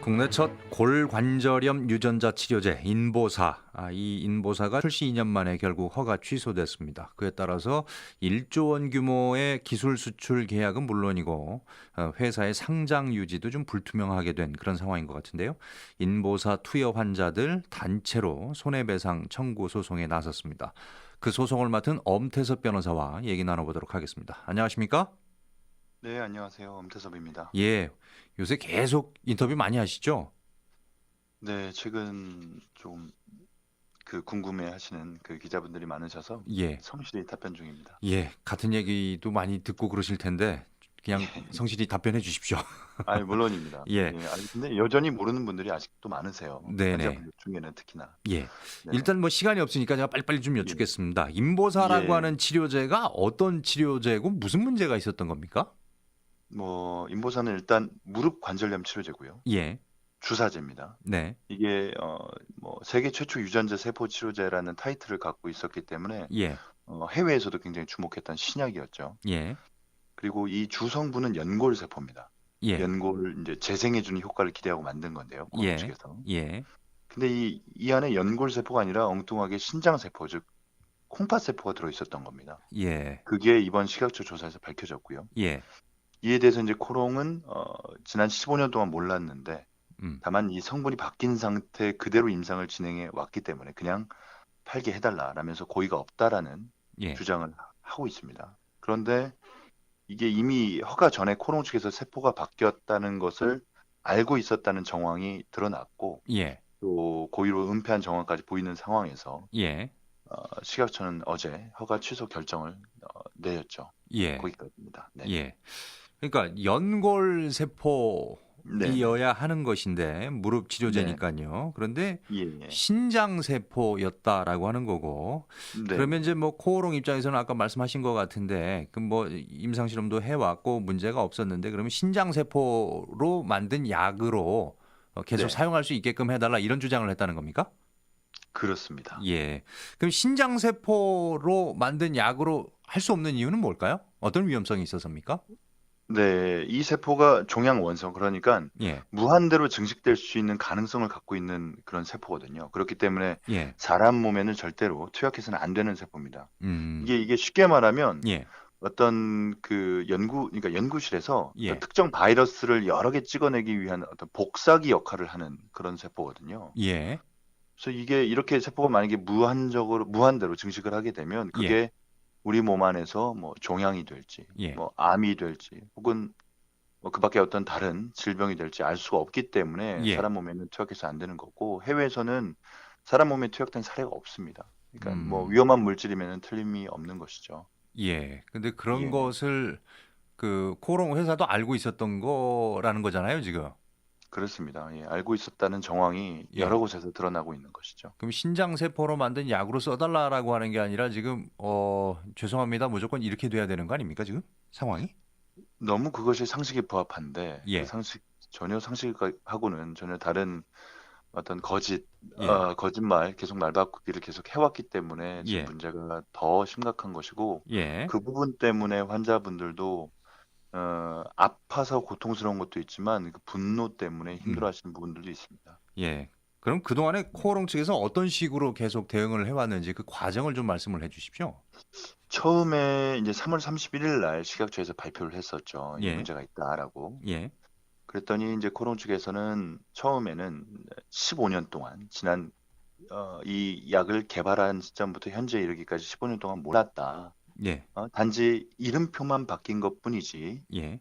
국내 첫 골관절염 유전자 치료제 인보사. 이 인보사가 출시 2년 만에 결국 허가 취소됐습니다. 그에 따라서 1조 원 규모의 기술 수출 계약은 물론이고 회사의 상장 유지도 좀 불투명하게 된 그런 상황인 것 같은데요. 인보사 투여 환자들 단체로 손해배상 청구 소송에 나섰습니다. 그 소송을 맡은 엄태섭 변호사와 얘기 나눠보도록 하겠습니다. 안녕하십니까? 네, 안녕하세요. 엄태섭입니다. 예, 요새 계속 인터뷰 많이 하시죠? 네, 최근 좀 궁금해 하시는 기자분들이 많으셔서 예. 성실히 답변 중입니다. 예, 같은 얘기도 많이 듣고 그러실 텐데 그냥 예. 성실히 답변해 주십시오. 아니, 물론입니다. 예, 예, 아니, 근데 여전히 모르는 분들이 아직도 많으세요. 네네. 환자분들 중에는 특히나. 예. 네네. 일단 뭐 시간이 없으니까 제가 빨리빨리 좀 예. 여쭙겠습니다. 인보사라고 예. 하는 치료제가 어떤 치료제고 무슨 문제가 있었던 겁니까? 인보사는 일단 무릎 관절염 치료제고요. 예, 주사제입니다. 네, 이게, 세계 최초 유전자 세포 치료제라는 타이틀을 갖고 있었기 때문에, 예, 해외에서도 굉장히 주목했던 신약이었죠. 예, 그리고 이 주성분은 연골세포입니다. 예, 연골 이제 재생해주는 효과를 기대하고 만든 건데요, 코롱 예, 측에서. 예, 근데 이 안에 연골세포가 아니라 엉뚱하게 신장세포, 즉 콩팥세포가 들어있었던 겁니다. 예, 그게 이번 식약처 조사에서 밝혀졌고요. 예, 이에 대해서 이제 코롱은 지난 15년 동안 몰랐는데, 음, 다만 이 성분이 바뀐 상태 그대로 임상을 진행해 왔기 때문에 그냥 팔게 해달라라면서 고의가 없다라는 예, 주장을 하고 있습니다. 그런데 이게 이미 허가 전에 코롱 측에서 세포가 바뀌었다는 것을 알고 있었다는 정황이 드러났고 예, 또 고의로 은폐한 정황까지 보이는 상황에서 예, 식약처는 어제 허가 취소 결정을 내렸죠. 예, 거기까지입니다. 네. 예. 그러니까 연골 네네. 세포이어야 하는 것인데 무릎 네. 치료제니까요. 그런데 예. 예. 신장 세포였다라고 하는 거고 그러면 이제 네네. 뭐 코오롱 입장에서는 아까 말씀하신 것 같은데 그 뭐 임상 실험도 해왔고 문제가 없었는데 그러면 신장 세포로 만든 약으로 계속 네. 사용할 수 있게끔 해달라 이런 주장을 했다는 겁니까? 그렇습니다. 예. 그럼 신장 세포로 만든 약으로 할 수 없는 이유는 뭘까요? 어떤 위험성이 있어서입니까? 네. 이 세포가 종양 원성 그러니까 예. 무한대로 증식될 수 있는 가능성을 갖고 있는 그런 세포거든요. 그렇기 때문에 예. 사람 몸에는 절대로 투약해서는 안 되는 세포입니다. 음. 이게 쉽게 말하면 예. 어떤 그러니까 연구실에서 어떤 예. 특정 바이러스를 여러 개 찍어내기 위한 어떤 복사기 역할을 하는 그런 세포거든요. 예. 그래서 이게 이렇게 세포가 만약에 무한대로 증식을 하게 되면 예. 그게 우리 몸 안에서 뭐 종양이 될지, 예. 뭐 암이 될지, 혹은 뭐 그밖에 어떤 다른 질병이 될지 알 수가 없기 때문에 예. 사람 몸에는 투약해서 안 되는 거고 해외에서는 사람 몸에 투약된 사례가 없습니다. 그러니까 뭐 음. 위험한 물질이면 틀림이 없는 것이죠. 예. 근데 그런 예. 것을 그 코오롱 회사도 알고 있었던 거라는 거잖아요, 지금. 그렇습니다. 예, 알고 있었다는 정황이 예. 여러 곳에서 드러나고 있는 것이죠. 그럼 신장 세포로 만든 약으로 써달라라고 하는 게 아니라 지금 죄송합니다. 무조건 이렇게 돼야 되는 거 아닙니까, 지금? 상황이? 너무 그것이 상식에 부합한데 그 예. 상식 전혀 상식하고는 전혀 다른 어떤 예. 거짓말, 계속 말 바꾸기를 계속 해왔기 때문에 지금 예. 문제가 더 심각한 것이고 예. 그 부분 때문에 환자분들도 아파서 고통스러운 것도 있지만 그 분노 때문에 음. 힘들어하시는 부분들도 있습니다. 예. 그럼 그동안에 네. 코오롱 측에서 어떤 식으로 계속 대응을 해왔는지 그 과정을 좀 말씀을 해 주십시오. 처음에 이제 3월 31일 날 식약처에서 발표를 했었죠. 이 예. 문제가 있다라고. 예. 그랬더니 이제 코롱 측에서는 처음에는 15년 동안 이 약을 개발한 시점부터 현재 이르기까지 15년 동안 몰랐다. 예. 단지 이름표만 바뀐 것뿐이지 예.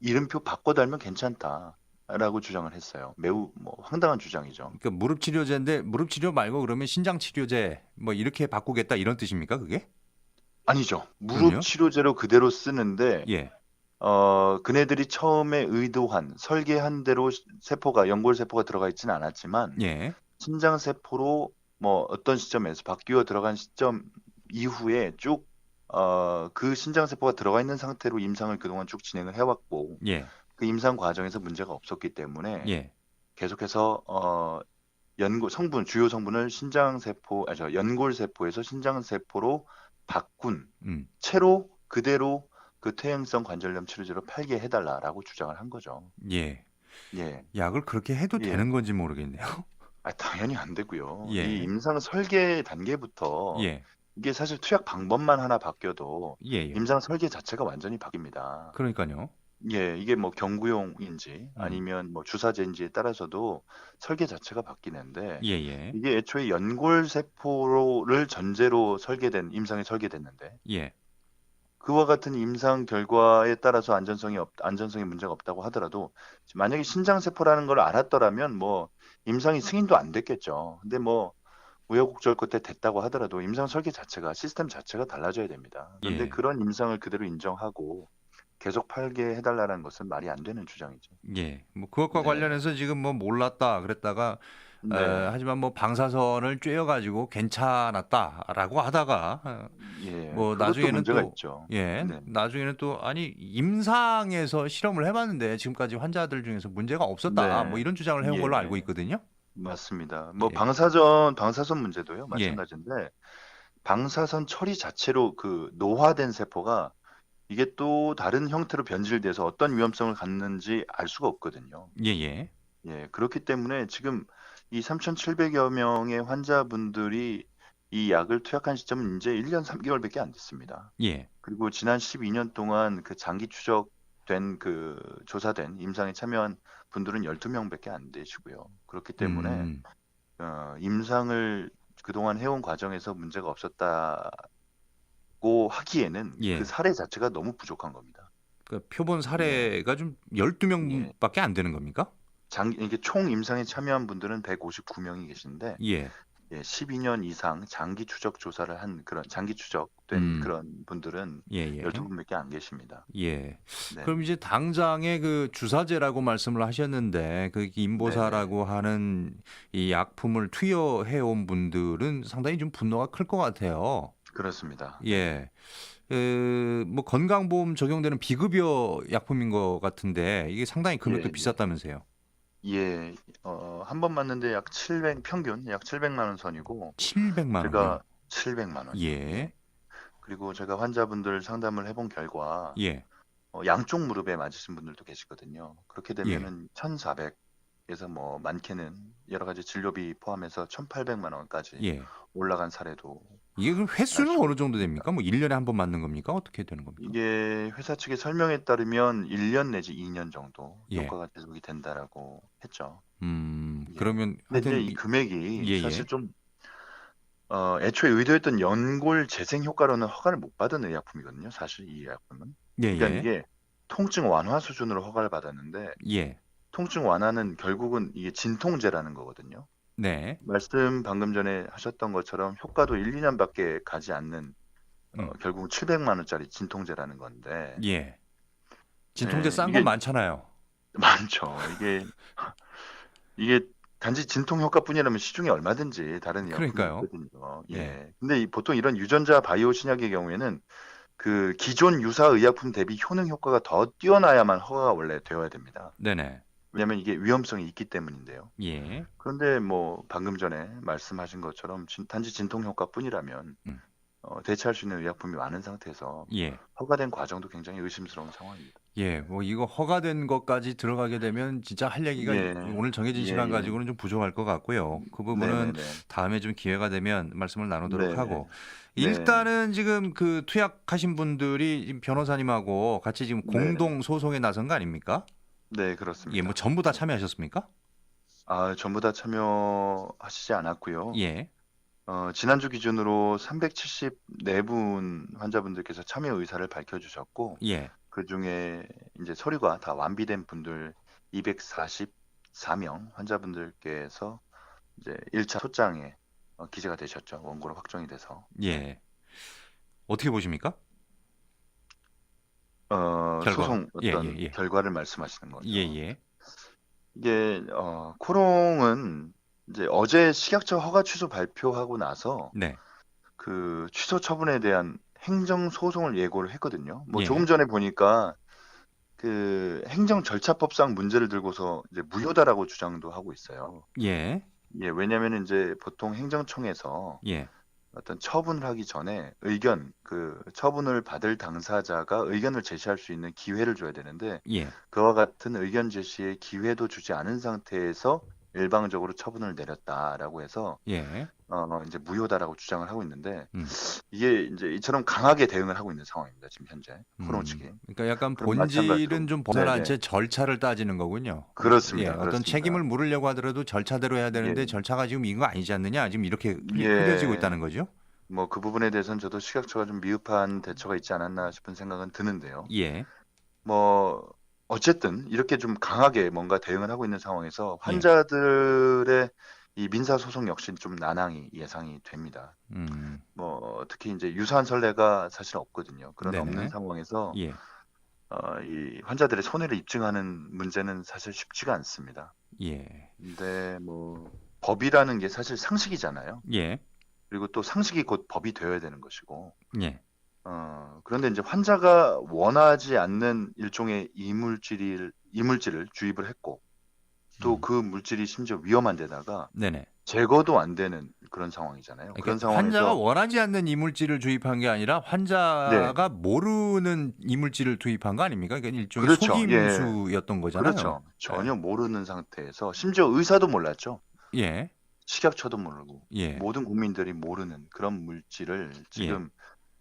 이름표 바꿔 달면 괜찮다라고 주장을 했어요. 매우 뭐 황당한 주장이죠. 그러니까 무릎 치료제인데 무릎 치료 말고 그러면 신장 치료제 뭐 이렇게 바꾸겠다 이런 뜻입니까, 그게? 아니죠. 무릎 그럼요? 치료제로 그대로 쓰는데 예. 그네들이 처음에 의도한 설계한 대로 연골 세포가 들어가 있지는 않았지만 예. 신장 세포로 뭐 어떤 시점에서 바뀌어 들어간 시점 이후에 쭉 그 신장 세포가 들어가 있는 상태로 임상을 그동안 쭉 진행을 해왔고 예. 그 임상 과정에서 문제가 없었기 때문에 예. 계속해서 주요 성분을 연골 세포에서 신장 세포로 바꾼 음. 채로 그대로 그 퇴행성 관절염 치료제로 팔게 해달라라고 주장을 한 거죠. 예. 예, 약을 그렇게 해도 예. 되는 건지 모르겠네요. 당연히 안 되고요. 이 예. 임상 설계 단계부터 예. 이게 사실 투약 방법만 하나 바뀌어도 예예. 임상 설계 자체가 완전히 바뀝니다. 그러니까요. 예, 이게 뭐 경구용인지 음. 아니면 뭐 주사제인지에 따라서도 설계 자체가 바뀌는데 예예. 이게 애초에 연골 세포를 전제로 설계된 임상이 설계됐는데 예. 그와 같은 임상 결과에 따라서 안전성에 문제가 없다고 하더라도 만약에 신장세포라는 걸 알았더라면 뭐 임상이 승인도 안 됐겠죠. 근데 뭐 우여곡절 끝에 됐다고 하더라도 임상 설계 자체가 시스템 자체가 달라져야 됩니다. 그런데 예. 그런 임상을 그대로 인정하고 계속 팔게 해달라는 것은 말이 안 되는 주장이죠. 예. 뭐 그것과 네, 관련해서 지금 뭐 몰랐다 그랬다가 네, 하지만 뭐 방사선을 쬐어 가지고 괜찮았다라고 하다가 예, 뭐 그것도 나중에는 문제가 또 있죠. 예. 네, 나중에는 또 아니 임상에서 실험을 해 봤는데 지금까지 환자들 중에서 문제가 없었다. 뭐 네, 이런 주장을 해온 걸로 알고 예, 있거든요. 맞습니다. 뭐 예. 방사선 문제도요, 예. 마찬가지인데 방사선 처리 자체로 그 노화된 세포가 이게 또 다른 형태로 변질돼서 어떤 위험성을 갖는지 알 수가 없거든요. 예예. 예, 그렇기 때문에 지금 이 3,700여 명의 환자분들이 이 약을 투약한 시점은 이제 1년 3개월밖에 안 됐습니다. 예. 그리고 지난 12년 동안 그 장기 추적된 그 조사된 임상에 참여한 분들은 12명밖에 안 되시고요. 그렇기 때문에 음. 임상을 그동안 해온 과정에서 문제가 없었다고 하기에는 그 예. 사례 자체가 너무 부족한 겁니다. 그 표본 예, 사례가 좀 예. 12명밖에 안 되는 겁니까? 이게 총 임상에 참여한 분들은 159명이 계신데 예. 예, 12년 이상 장기 추적 조사를 한 그런 장기 추적된 음. 그런 분들은 예예. 12분밖에 안 계십니다. 예. 네. 그럼 이제 당장의 그 주사제라고 말씀을 하셨는데 그 네네. 인보사라고 하는 이 약품을 투여해 온 분들은 상당히 좀 분노가 클 것 같아요. 그렇습니다. 네. 예. 뭐 건강보험 적용되는 비급여 약품인 것 같은데 이게 상당히 예, 금액도 예. 비쌌다면서요. 예, 한 번 맞는데 평균 약 700만 원 선이고, 700만 원이요. 제가 700만 원이요. 예. 예. 그리고 제가 환자분들 상담을 해본 결과, 예. 양쪽 무릎에 맞으신 분들도 계시거든요. 그렇게 예. 되면은 1,400에서 뭐 많게는 여러 가지 진료비 포함해서 1,800만 원까지 예. 올라간 사례도 이게 그럼 알 횟수는 수가 어느 정도 있습니다. 됩니까? 뭐 1년에 한 번 맞는 겁니까? 어떻게 되는 겁니까? 이게 회사 측의 설명에 따르면 1년 내지 2년 정도 예. 효과가 지속이 된다라고 했죠. 예. 그러면 근데 이제 하여튼 이 금액이 사실 예예. 좀 애초에 의도했던 연골 재생 효과로는 허가를 못 받은 의약품이거든요. 사실 이 의약품은. 그러니까 예예. 이게 통증 완화 수준으로 허가를 받았는데 예. 통증 완화는 결국은 이게 진통제라는 거거든요. 네. 말씀 방금 전에 하셨던 것처럼 효과도 1, 2년밖에 가지 않는 음. 결국은 700만 원짜리 진통제라는 건데 예. 진통제 예, 싼 건 이게 많잖아요. 많죠. 이게 단지 진통 효과뿐이라면 시중에 얼마든지 다른 의약품이 그러니까요. 있거든요. 예. 예. 근데 보통 이런 유전자 바이오 신약의 경우에는 그 기존 유사 의약품 대비 효능 효과가 더 뛰어나야만 허가가 원래 되어야 됩니다. 네네. 왜냐하면 이게 위험성이 있기 때문인데요. 예. 그런데 뭐 방금 전에 말씀하신 것처럼 단지 진통 효과뿐이라면 음. 대체할 수 있는 의약품이 많은 상태에서 예. 허가된 과정도 굉장히 의심스러운 상황입니다. 예. 뭐 이거 허가된 것까지 들어가게 되면 진짜 할 얘기가 예, 오늘 정해진 예, 시간 예. 가지고는 좀 부족할 것 같고요. 그 부분은 네네네. 다음에 좀 기회가 되면 말씀을 나누도록 네네. 하고 네. 일단은 지금 그 투약하신 분들이 지금 변호사님하고 같이 지금 네네. 공동 소송에 나선 거 아닙니까? 네, 예, 뭐 그렇습니다. 전부 다 참여하셨습니까? 전부 다 참여하시지 않았고요. 예. 지난주 기준으로 374분 환자분들께서 참여 의사를 밝혀주셨고, 예. 그 중에 이제 서류가 다 완비된 분들 244명 환자분들께서 이제 1차 소장에 기재가 되셨죠. 원고로 확정이 돼서. 네. 예. 어떻게 보십니까? 결과. 소송 예, 어떤 예, 예. 결과를 말씀하시는 예, 거죠. 예. 이게 코롱은 이제 어제 식약처 허가 취소 발표하고 나서 네. 그 취소 처분에 대한 행정 소송을 예고를 했거든요. 뭐 조금 예. 전에 보니까 그 행정 절차법상 문제를 들고서 이제 무효다라고 주장도 하고 있어요. 예. 예, 왜냐하면 이제 보통 행정청에서 예. 어떤 처분을 하기 전에 처분을 받을 당사자가 의견을 제시할 수 있는 기회를 줘야 되는데 예. 그와 같은 의견 제시의 기회도 주지 않은 상태에서 일방적으로 처분을 내렸다라고 해서 예. 이제 무효다라고 주장을 하고 있는데 음. 이게 이제 이처럼 강하게 대응을 하고 있는 상황입니다. 지금 현재 코론 측이. 그러니까 약간 그럼 본질은 마찬가지로 좀 벗어난 네네. 채 절차를 따지는 거군요. 예, 그렇습니다. 어떤 그렇습니다. 책임을 물으려고 하더라도 절차대로 해야 되는데 예. 절차가 지금 이거 아니지 않느냐 지금 이렇게 예. 흐려지고 있다는 거죠. 뭐 그 부분에 대해서는 저도 식약처가 좀 미흡한 대처가 있지 않았나 싶은 생각은 드는데요. 예. 뭐 어쨌든 이렇게 좀 강하게 뭔가 대응을 하고 있는 상황에서 예. 환자들의 이 민사 소송 역시 좀 난항이 예상이 됩니다. 음. 뭐 특히 이제 유사한 선례가 사실 없거든요. 그런 네네. 없는 상황에서 예. 이 환자들의 손해를 입증하는 문제는 사실 쉽지가 않습니다. 예. 근데 뭐 법이라는 게 사실 상식이잖아요. 예. 그리고 또 상식이 곧 법이 되어야 되는 것이고. 예. 그런데 이제 환자가 원하지 않는 일종의 이물질을 주입을 했고 또 그 물질이 심지어 위험한 데다가 네네. 제거도 안 되는 그런 상황이잖아요. 그런 그러니까 환자가 상황에서 원하지 않는 이물질을 주입한 게 아니라 네, 환자가 모르는 이물질을 투입한 거 아닙니까? 그러니까 일종의 그렇죠. 예, 속임수였던 거잖아요. 그렇죠. 예. 전혀 모르는 상태에서 심지어 의사도 몰랐죠. 예. 식약처도 모르고 예. 모든 국민들이 모르는 그런 물질을 예. 지금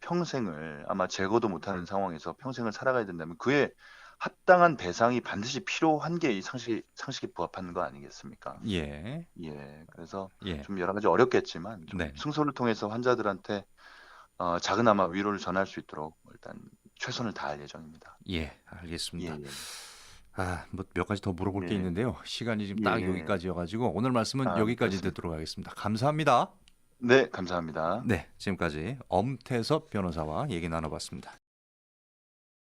평생을 아마 제거도 못하는 상황에서 평생을 살아가야 된다면 그에 합당한 배상이 반드시 필요한 게 이 상식에 부합하는 거 아니겠습니까? 예. 예, 그래서 예. 좀 여러 가지 어렵겠지만 좀 네. 승소를 통해서 환자들한테 작은아마 위로를 전할 수 있도록 일단 최선을 다할 예정입니다. 예. 예, 알겠습니다. 예, 뭐 몇 가지 더 물어볼 게 예, 있는데요. 시간이 지금 딱 예. 여기까지여가지고 오늘 말씀은 여기까지 그렇습니다. 듣도록 하겠습니다. 감사합니다. 네, 감사합니다. 네, 지금까지 엄태섭 변호사와 얘기 나눠봤습니다.